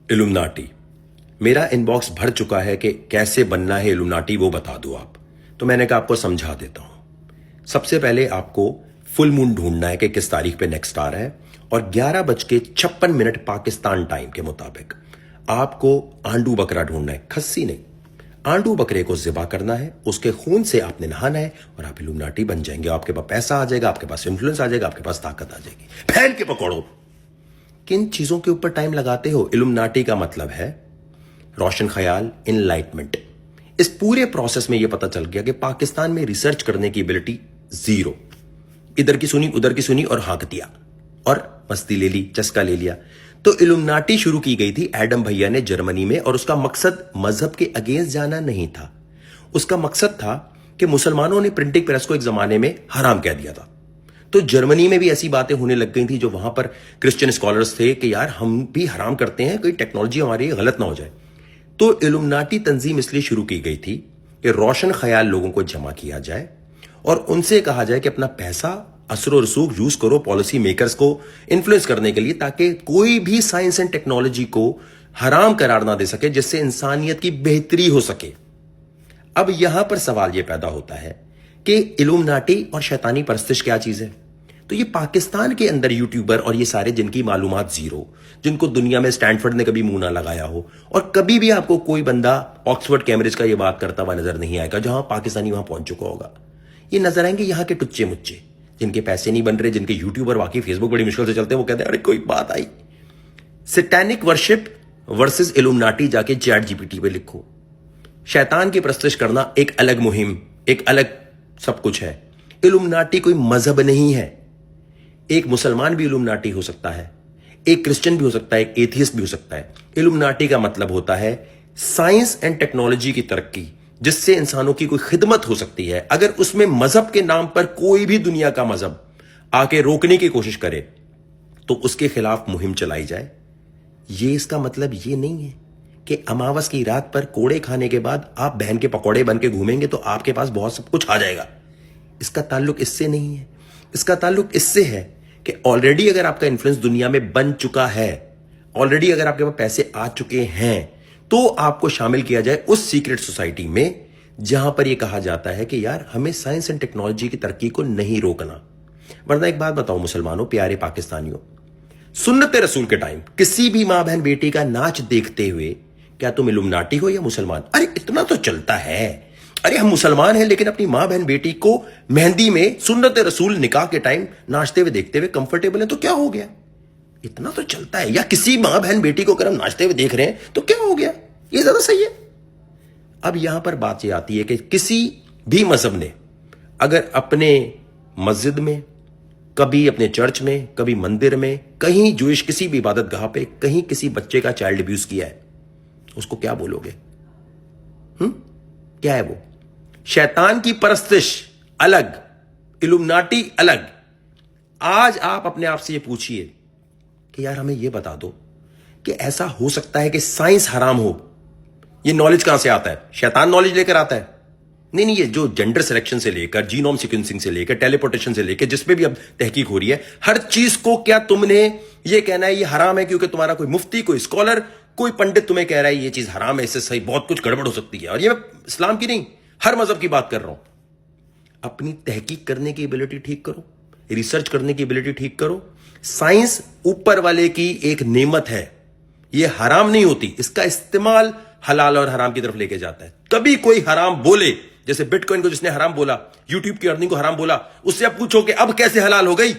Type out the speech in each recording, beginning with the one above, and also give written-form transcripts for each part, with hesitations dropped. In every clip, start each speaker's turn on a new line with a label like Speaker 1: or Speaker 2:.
Speaker 1: Illuminati. मेरा inbox भर चुका है कि कैसे बनना है इल्यूमिनाटी, वो बता दो आप। तो मैंने कहा आपको समझा देता हूं। सबसे पहले आपको फुल मून ढूंढना है कि किस तारीख पे नेक्स्ट आ रहा है, और 11:56 पाकिस्तान टाइम के मुताबिक आपको आंडू बकरा ढूंढना है, खस्सी नहीं। आंडू बकरे को ज़िबा करना है, उसके खून से आपने नहाना है और आप इल्यूमिनाटी बन जाएंगे। आपके पास पैसा आ जाएगा, आपके पास इन्फ्लुएंस आ जाएगा, आपके पास ताकत आ जाएगी। फैल के पकड़ो। किन चीजों के ऊपर टाइम लगाते हो? इल्यूमिनाटी का मतलब है रोशन ख्याल, इनलाइटमेंट। इस पूरे प्रोसेस में यह पता चल गया कि पाकिस्तान में रिसर्च करने की एबिलिटी जीरो। इधर की सुनी उधर की सुनी और हाँक दिया और मस्ती ले ली, चस्का ले लिया। तो इल्यूमिनाटी शुरू की गई थी एडम भैया ने जर्मनी में, और उसका मकसद मजहब के अगेंस्ट जाना नहीं था। उसका मकसद था कि मुसलमानों ने प्रिंटिंग प्रेस को एक जमाने में हराम कह दिया था। तो जर्मनी में भी ऐसी बातें होने लग गई थी, जो वहां पर क्रिश्चियन स्कॉलर्स थे कि यार हम भी हराम करते हैं, कोई टेक्नोलॉजी हमारी गलत ना हो जाए। तो इल्यूमिनाटी तंजीम इसलिए शुरू की गई थी कि रोशन ख्याल लोगों को जमा किया जाए और उनसे कहा जाए कि अपना पैसा असर रसूख यूज करो पॉलिसी मेकर्स को इन्फ्लुएंस करने के लिए, ताकि कोई भी साइंस एंड टेक्नोलॉजी को हराम करार ना दे सके, जिससे इंसानियत की बेहतरी हो सके। अब यहां पर सवाल यह पैदा होता है कि इल्यूमिनाटी और शैतानी परस्तिश क्या चीज है? तो ये पाकिस्तान के अंदर यूट्यूबर और ये सारे जिनकी मालूमात जीरो, जिनको दुनिया में स्टैनफोर्ड ने कभी मुंह ना लगाया हो, और कभी भी आपको कोई बंदा ऑक्सफोर्ड कैम्ब्रिज का ये बात करता हुआ नजर नहीं आएगा, जहां पाकिस्तानी वहां पहुंच चुका होगा। ये नजर आएंगे यहाँ के टुच्चे मुच्चे, जिनके पैसे नहीं बन रहे, जिनके यूट्यूबर वाकई फेसबुक बड़ी मुश्किल से चलते हैं। वो कहते हैं अरे कोई बात आई, सैटेनिक वर्शिप वर्सेस इल्यूमिनाटी जाके चैट जीपीटी पे लिखो। शैतान की परस्तिश करना एक अलग मुहिम, एक अलग सब कुछ है। इल्यूमिनाटी कोई मजहब नहीं है। एक मुसलमान भी इल्यूमिनाटी हो सकता है, एक क्रिश्चियन भी हो सकता है, एक एथियस्ट भी हो सकता है। इल्यूमिनाटी का मतलब होता है साइंस एंड टेक्नोलॉजी की तरक्की, जिससे इंसानों की कोई खिदमत हो सकती है। अगर उसमें मजहब के नाम पर कोई भी दुनिया का मजहब आके रोकने की कोशिश करे तो उसके खिलाफ मुहिम चलाई जाए। ये इसका मतलब ये नहीं है कि अमावस की रात पर कोड़े खाने के बाद आप बहन के पकौड़े बन के घूमेंगे तो आपके पास बहुत सब कुछ आ जाएगा। इसका ताल्लुक इससे नहीं है। इसका ताल्लुक इससे है कि ऑलरेडी अगर आपका इन्फ्लुएंस दुनिया में बन चुका है, ऑलरेडी अगर आपके पास पैसे आ चुके हैं, तो आपको शामिल किया जाए उस सीक्रेट सोसाइटी में जहां पर यह कहा जाता है कि यार हमें साइंस एंड टेक्नोलॉजी की तरक्की को नहीं रोकना। वरना एक बात बताओ मुसलमानों, प्यारे पाकिस्तानियों, सुन्नत रसूल के टाइम किसी भी मां बहन बेटी का नाच देखते हुए क्या तुम इल्यूमिनाटी हो या मुसलमान? अरे इतना तो चलता है। अरे हम मुसलमान हैं लेकिन अपनी मां बहन बेटी को मेहंदी में सुन्नत रसूल निकाह के टाइम नाचते हुए देखते हुए कंफर्टेबल है, तो क्या हो गया? इतना तो चलता है। या किसी मां बहन बेटी को अगर हम नाचते हुए देख रहे हैं तो क्या हो गया? ये ज्यादा सही है। अब यहां पर बात यह आती है कि किसी भी मजहब ने अगर अपने मस्जिद में, कभी अपने चर्च में, कभी मंदिर में, कहीं जूइश किसी भी इबादत गाह पे कहीं किसी बच्चे का चाइल्ड अब्यूज किया है, उसको क्या बोलोगे? क्या है वो? शैतान की परस्तिश अलग, इल्यूमिनाटी अलग। आज आप अपने आप से ये पूछिए कि यार हमें ये बता दो कि ऐसा हो सकता है कि साइंस हराम हो? ये नॉलेज कहां से आता है? शैतान नॉलेज लेकर आता है? नहीं, ये जो जेंडर सिलेक्शन से लेकर, जीनोम सीक्वेंसिंग से लेकर, टेलीपोर्टेशन से लेकर, जिसपे भी अब तहकीक हो रही है, हर चीज को क्या तुमने ये कहना है ये हराम है क्योंकि तुम्हारा कोई मुफ्ती, कोई स्कॉलर, कोई पंडित तुम्हें कह रहा है ये चीज हराम है, इससे सही बहुत कुछ गड़बड़ हो सकती है? और ये मैं इस्लाम की नहीं, हर मजहब की बात कर रहा हूं। अपनी तहकीक करने की एबिलिटी ठीक करो, रिसर्च करने की एबिलिटी ठीक करो। साइंस ऊपर वाले की एक नेमत है, ये हराम नहीं होती। इसका इस्तेमाल हलाल और हराम की तरफ लेके जाता है। कभी कोई हराम बोले, जैसे बिटकॉइन को जिसने हराम बोला, यूट्यूब की अर्निंग को हराम बोला, उससे आप पूछो कि अब कैसे हलाल हो गई?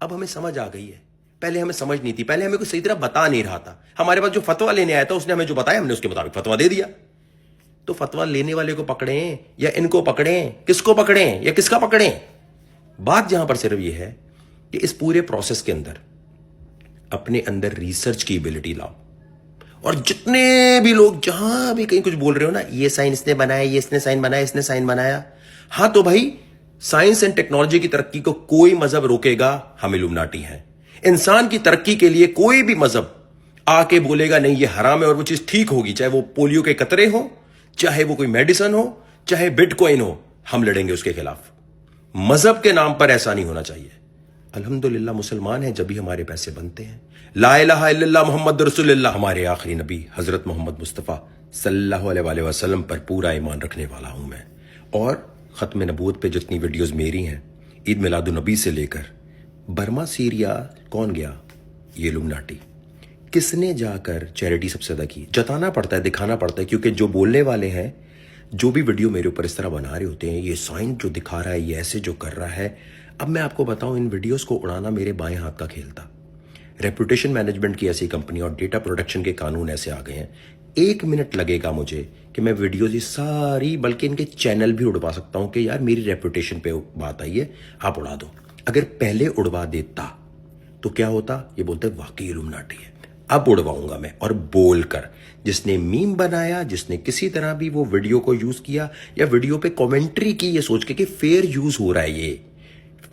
Speaker 1: अब हमें समझ आ गई है। पहले हमें समझ नहीं थी, पहले हमें कोई सही तरह बता नहीं रहा था। हमारे पास जो फतवा लेने आया था उसने हमें जो बताया, हमने उसके मुताबिक फतवा दे दिया। तो फतवा लेने वाले को पकड़ें या इनको पकड़ें? किसको पकड़ें या किसका पकड़ें? बात जहां पर सिर्फ यह है कि इस पूरे प्रोसेस के अंदर अपने अंदर रिसर्च की एबिलिटी लाओ। और जितने भी लोग जहां भी कहीं कुछ बोल रहे हो ना, ये साइन इसने बनाया, ये इसने साइन बनाया, इसने साइन बनाया, हां तो भाई साइंस एंड टेक्नोलॉजी की तरक्की को कोई मजहब रोकेगा? हम इल्यूमिनाटी हैं। इंसान की तरक्की के लिए कोई भी मजहब आके बोलेगा नहीं ये हराम है और वो चीज ठीक होगी, चाहे वो पोलियो के कतरे हो, चाहे वो कोई मेडिसिन हो, चाहे बिटकॉइन हो, हम लड़ेंगे उसके खिलाफ। मजहब के नाम पर ऐसा नहीं होना चाहिए। الحمدللہ مسلمان ہیں جب بھی ہمارے پیسے بنتے ہیں. لا الہ الا اللہ محمد رسول اللہ. ہمارے آخری نبی حضرت محمد مصطفیٰ صلی اللہ علیہ وآلہ وسلم پر پورا ایمان رکھنے والا ہوں میں. اور ختم نبوت پہ جتنی ویڈیوز میری ہیں، عید میلاد النبی سے لے کر برما سیریا کون گیا؟ یہ لومناٹی. کس نے جا کر چیریٹی سب سے زیادہ کی؟ جتانا پڑتا ہے، دکھانا پڑتا ہے، کیونکہ جو بولنے والے ہیں، جو بھی ویڈیو میرے اوپر اس طرح بنا رہے ہوتے ہیں، یہ سائن جو دکھا رہا ہے، یہ ایسے جو کر رہا ہے. اب میں آپ کو بتاؤں، ان ویڈیوز کو اڑانا میرے بائیں ہاتھ کا کھیل تھا. ریپوٹیشن مینجمنٹ کی ایسی کمپنی اور ڈیٹا پروٹیکشن کے قانون ایسے آ گئے ہیں، 1 منٹ لگے گا مجھے کہ میں ویڈیوز یہ ساری، بلکہ ان کے چینل بھی اڑوا سکتا ہوں کہ یار میری ریپوٹیشن پہ بات آئی ہے، آپ اڑا دو. اگر پہلے اڑوا دیتا تو کیا ہوتا؟ یہ بولتے واقعی الومناٹی ہے. اب اڑواؤں گا میں، اور بول کر. جس نے میم بنایا، جس نے کسی طرح بھی وہ ویڈیو کو یوز کیا یا ویڈیو پہ کومنٹری کی یہ سوچ کے کہ فیئر یوز ہو رہا ہے، یہ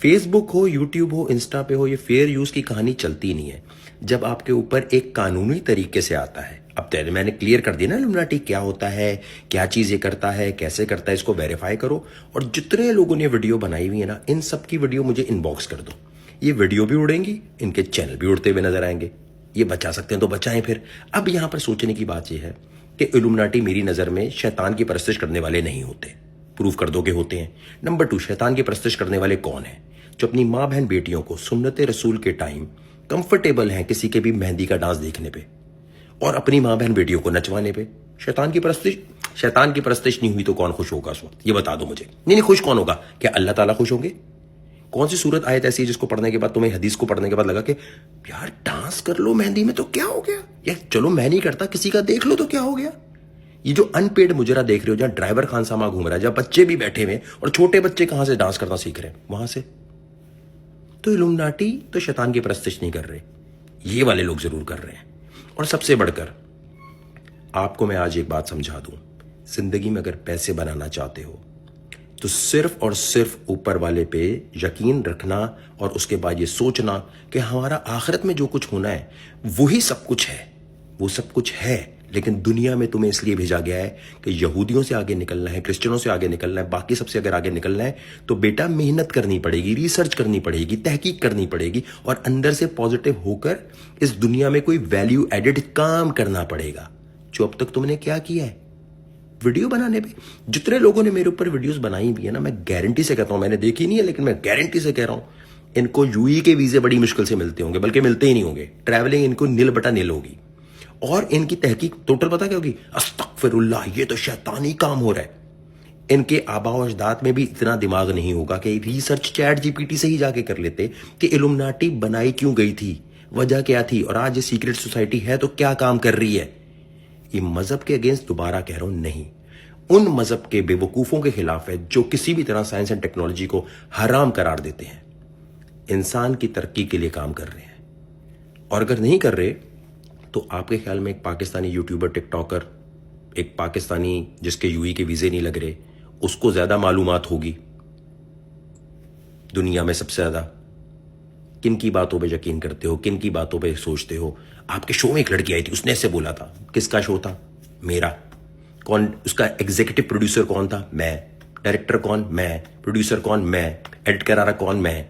Speaker 1: فیس بک ہو، یوٹیوب ہو، انسٹا پہ ہو، یہ فیئر یوز کی کہانی چلتی نہیں ہے. جب آپ کے اوپر ایک قانونی طریقے سے آتا ہے، اب میں نے کلیئر کر دیا نا الومناٹی کیا ہوتا ہے، کیا چیز یہ کرتا ہے، کیسے کرتا ہے، اس کو ویریفائی کرو. اور جتنے لوگوں نے ویڈیو بنائی ہوئی ہے نا، ان سب کی ویڈیو مجھے ان باکس کر دو. یہ ویڈیو بھی اڑیں گی، ان کے چینل بھی اڑتے ہوئے نظر آئیں گے. یہ بچا سکتے ہیں تو بچائیں. پھر اب یہاں پر سوچنے کی بات یہ ہے کہ الومناٹی میری نظر میں شیطان کی پرستش کرنے والے نہیں ہوتے. پروف کر دو کہ ہوتے ہیں. نمبر 2، شیطان کی پرستش کرنے والے کون ہیں؟ جو اپنی ماں بہن بیٹیوں کو سنت رسول کے ٹائم کمفرٹیبل ہیں کسی کے بھی مہندی کا ڈانس دیکھنے پہ اور اپنی ماں بہن بیٹیوں کو نچوانے پہ. شیطان کی پرستش نہیں ہوئی تو کون خوش ہوگا اس وقت؟ یہ بتا دو مجھے. نہیں خوش کون ہوگا؟ کیا اللہ تعالیٰ خوش ہوں گے؟ کون سی صورت آیت ایسی ہے جس کو پڑھنے کے بعد تمہیں، حدیث کو پڑھنے کے بعد لگا کہ یار ڈانس کر لو مہندی میں تو کیا ہو گیا، یا چلو میں نہیں کرتا کسی کا دیکھ لو تو کیا ہو گیا؟ یہ جو ان پیڈ مجرا دیکھ رہے ہو، جہاں ڈرائیور خان ساما گھوم رہا ہے، جہاں بچے بھی بیٹھے ہوئے اور چھوٹے بچے کہاں سے ڈانس کرنا سیکھ رہے ہیں، وہاں سے. تو الومناٹی تو شیطان کی پرستش نہیں کر رہے، یہ والے لوگ ضرور کر رہے ہیں. اور سب سے بڑھ کر آپ کو میں آج ایک بات سمجھا دوں، زندگی میں اگر پیسے بنانا چاہتے ہو تو صرف اور صرف اوپر والے پہ یقین رکھنا، اور اس کے بعد یہ سوچنا کہ ہمارا آخرت میں جو کچھ ہونا ہے وہی سب کچھ ہے. وہ سب کچھ ہے، لیکن دنیا میں تمہیں اس لیے بھیجا گیا ہے کہ یہودیوں سے آگے نکلنا ہے، کرسچنوں سے آگے نکلنا ہے، باقی سب سے اگر آگے نکلنا ہے تو بیٹا محنت کرنی پڑے گی، ریسرچ کرنی پڑے گی، تحقیق کرنی پڑے گی، اور اندر سے پازیٹیو ہو کر اس دنیا میں کوئی ویلیو ایڈڈ کام کرنا پڑے گا. جو اب تک تم نے کیا کیا ہے ویڈیو بنانے پہ، جتنے لوگوں نے میرے اوپر ویڈیوز بنائی بھی ہے نا، میں گارنٹی سے کہتا ہوں، میں نے دیکھی نہیں ہے لیکن میں گارنٹی سے کہہ رہا ہوں، ان کو یو ای کے ویزے بڑی مشکل سے ملتے ہوں گے، بلکہ ملتے ہی نہیں ہوں گے. ٹریولنگ ان کو نل بٹا نل ہوگی، اور ان کی تحقیق ٹوٹل پتہ کیا ہوگی؟ استغفر اللہ، یہ تو شیطانی کام ہو رہا ہے. ان کے آباء و اجداد میں بھی اتنا دماغ نہیں ہوگا کہ research chat G P T سے ہی جا کے کر لیتے کہ الومناٹی بنائی کیوں گئی تھی، وجہ کیا تھی، اور آج یہ سیکرٹ سوسائٹی ہے تو کیا کام کر رہی ہے. یہ مذہب کے اگینسٹ دوبارہ کہہ رہا ہوں نہیں، ان مذہب کے بے وقوفوں کے خلاف ہے جو کسی بھی طرح سائنس اینڈ ٹیکنالوجی کو حرام قرار دیتے ہیں، انسان کی ترقی کے لیے کام کر رہے ہیں. اور اگر نہیں کر رہے تو آپ کے خیال میں ایک پاکستانی یوٹیوبر، ٹک ٹاکر، ایک پاکستانی جس کے یو ای کے ویزے نہیں لگ رہے، اس کو زیادہ معلومات ہوگی دنیا میں سب سے زیادہ. کن کی باتوں پہ یقین کرتے ہو، کن کی باتوں پہ سوچتے ہو؟ آپ کے شو میں ایک لڑکی آئی تھی، اس نے ایسے بولا تھا. کس کا شو تھا؟ میرا. کون اس کا ایگزیکٹو پروڈیوسر کون تھا؟ میں. ڈائریکٹر کون؟ میں. پروڈیوسر کون؟ میں. ایڈٹ کرا رہا کون؟ میں.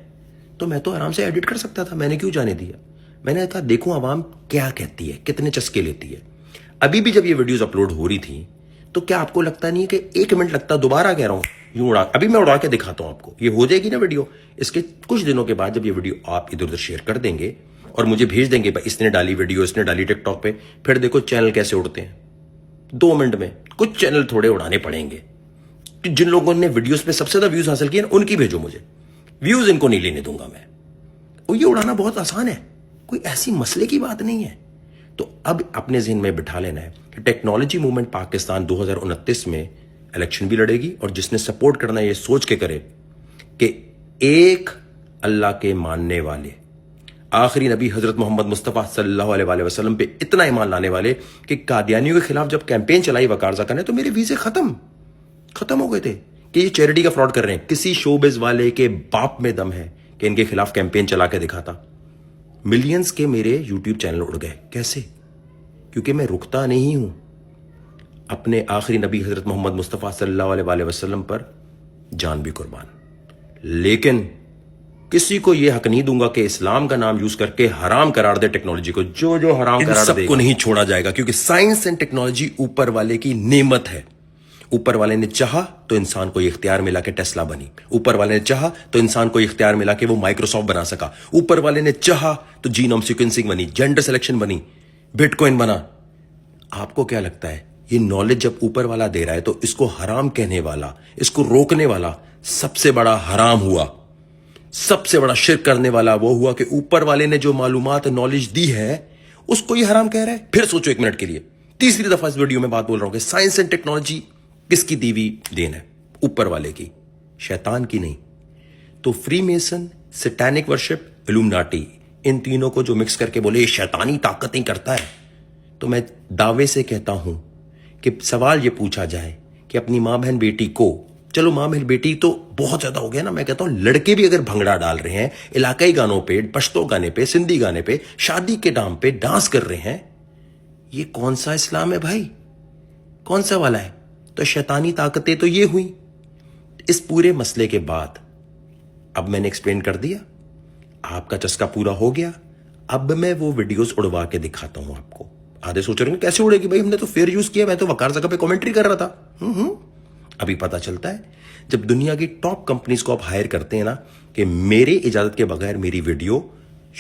Speaker 1: تو میں تو آرام سے ایڈٹ کر سکتا تھا، میں نے کیوں جانے دیا؟ میں نے کہا دیکھوں عوام کیا کہتی ہے، کتنے چسکے لیتی ہے. ابھی بھی جب یہ ویڈیوز اپلوڈ ہو رہی تھی تو کیا آپ کو لگتا نہیں کہ 1 منٹ لگتا؟ دوبارہ کہہ رہا ہوں، یوں اڑا، ابھی میں اڑا کے دکھاتا ہوں آپ کو. یہ ہو جائے گی نا ویڈیو، اس کے کچھ دنوں کے بعد جب یہ ویڈیو آپ ادھر ادھر شیئر کر دیں گے اور مجھے بھیج دیں گے اس نے ڈالی ویڈیو، اس نے ڈالی ٹک ٹاک پہ، پھر دیکھو چینل کیسے اڑتے ہیں 2 منٹ میں. کچھ چینل تھوڑے اڑانے پڑیں گے، جن لوگوں نے ویڈیوز پہ سب سے زیادہ ویوز حاصل کیے ان کی بھیجو مجھے. ویوز ان کو نہیں لینے دوں گا میں. اور یہ اڑانا بہت آسان ہے، کوئی ایسی مسئلے کی بات نہیں ہے. تو اب اپنے ذہن میں بٹھا لینا ہے کہ ٹیکنالوجی موومنٹ پاکستان 2029 میں الیکشن بھی لڑے گی، اور جس نے سپورٹ کرنا ہے یہ سوچ کے کرے کہ ایک اللہ کے ماننے والے آخری نبی حضرت محمد مصطفیٰ صلی اللہ علیہ وآلہ وسلم پہ اتنا ایمان لانے والے کہ قادیانیوں کے خلاف جب کیمپین چلائی وقار زکا نے تو میرے ویزے ختم ہو گئے تھے کہ یہ چیریٹی کا فراڈ کر رہے ہیں. کسی شوبز والے کے باپ میں دم ہے کہ ان کے خلاف کیمپین چلا کے دکھاتا. ملینز کے میرے یوٹیوب چینل اڑ گئے. کیسے؟ کیونکہ میں رکتا نہیں ہوں. اپنے آخری نبی حضرت محمد مصطفیٰ صلی اللہ علیہ وآلہ وسلم پر جان بھی قربان. لیکن किसी को यह हक नहीं दूंगा कि इस्लाम का नाम यूज करके हराम करार दे टेक्नोलॉजी को। जो जो हराम करार दे, सबको नहीं छोड़ा जाएगा, क्योंकि साइंस एंड टेक्नोलॉजी ऊपर वाले की नेमत है। ऊपर वाले ने चाहा तो इंसान को इख्तियार मिला कि टेस्ला बनी। ऊपर वाले ने चाहा तो इंसान को इख्तियार मिला कि वो माइक्रोसॉफ्ट बना सका। ऊपर वाले ने चाहा तो जीनोम सीक्वेंसिंग बनी, जेंडर सिलेक्शन बनी, बिटकॉइन बना। आपको क्या लगता है ये नॉलेज जब ऊपर वाला दे रहा है तो इसको हराम कहने वाला, इसको रोकने वाला सबसे बड़ा हराम हुआ, सबसे बड़ा शिर्क करने वाला वो हुआ कि ऊपर वाले ने जो मालूमात नॉलेज दी है उसको ये हराम कह रहा है। फिर सोचो एक मिनट के लिए, तीसरी दफा इस वीडियो में बात बोल रहा हूं कि साइंस एंड टेक्नोलॉजी किसकी दीवी देन है? ऊपर वाले की, शैतान की नहीं। तो फ्रीमेसन, सैटेनिक वर्शिप, इल्यूमिनाटी, इन तीनों को जो मिक्स करके बोले ये शैतानी ताकतें करता है, तो मैं दावे से कहता हूं कि सवाल ये पूछा जाए कि अपनी मां बहन बेटी को, चलो मां बहन बेटी तो बहुत ज्यादा हो गया ना, मैं कहता हूं लड़के भी अगर भंगड़ा डाल रहे हैं, इलाकाई गानों पे, पश्तो गाने पे, सिंधी गाने पे, शादी के नाम पे डांस कर रहे हैं, ये कौन सा इस्लाम है भाई? कौन सा वाला है? तो शैतानी ताकतें तो ये हुई। इस पूरे मसले के बाद अब मैंने एक्सप्लेन कर दिया, आपका चस्का पूरा हो गया। अब मैं वो वीडियोस उड़वा के दिखाता हूं आपको। आधे सोच रहे हैं कैसे उड़ेगी भाई, हमने तो फेयर यूज किया, मैं तो वकार जगह पे कमेंट्री कर रहा था। अभी पता चलता है जब दुनिया की टॉप कंपनीज को आप हायर करते हैं ना कि मेरे इजाजत के बगैर मेरी वीडियो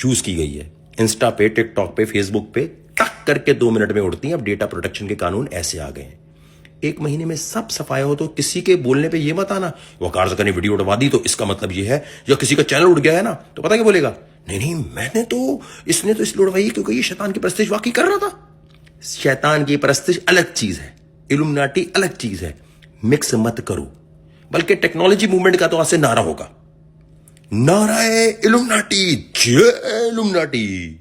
Speaker 1: यूज की गई है, इंस्टा पे, टिकटॉक पे, फेसबुक पे टक करके 2 मिनट में उड़ती हैं। अब डेटा प्रोटेक्शन के कानून ऐसे आ गए हैं, 1 महीने में सब सफाया हो। तो किसी के बोलने पे ये मत आना वकार जगह ने वीडियो उड़वा दी तो इसका मतलब ये है, या किसी का चैनल उड़ गया है ना तो पता क्या बोलेगा, नहीं मैंने तो, इसने तो इसलिए उड़वाई क्योंकि ये शैतान की परस्तिश वाकई कर रहा था। शैतान की परस्तिश अलग चीज है, इल्यूमिनाटी अलग चीज है, मिक्स मत करो। बल्कि टेक्नोलॉजी मूवमेंट का तो आज से नारा होगा, नारा है इल्यूमिनाटी, जय इल्यूमिनाटी।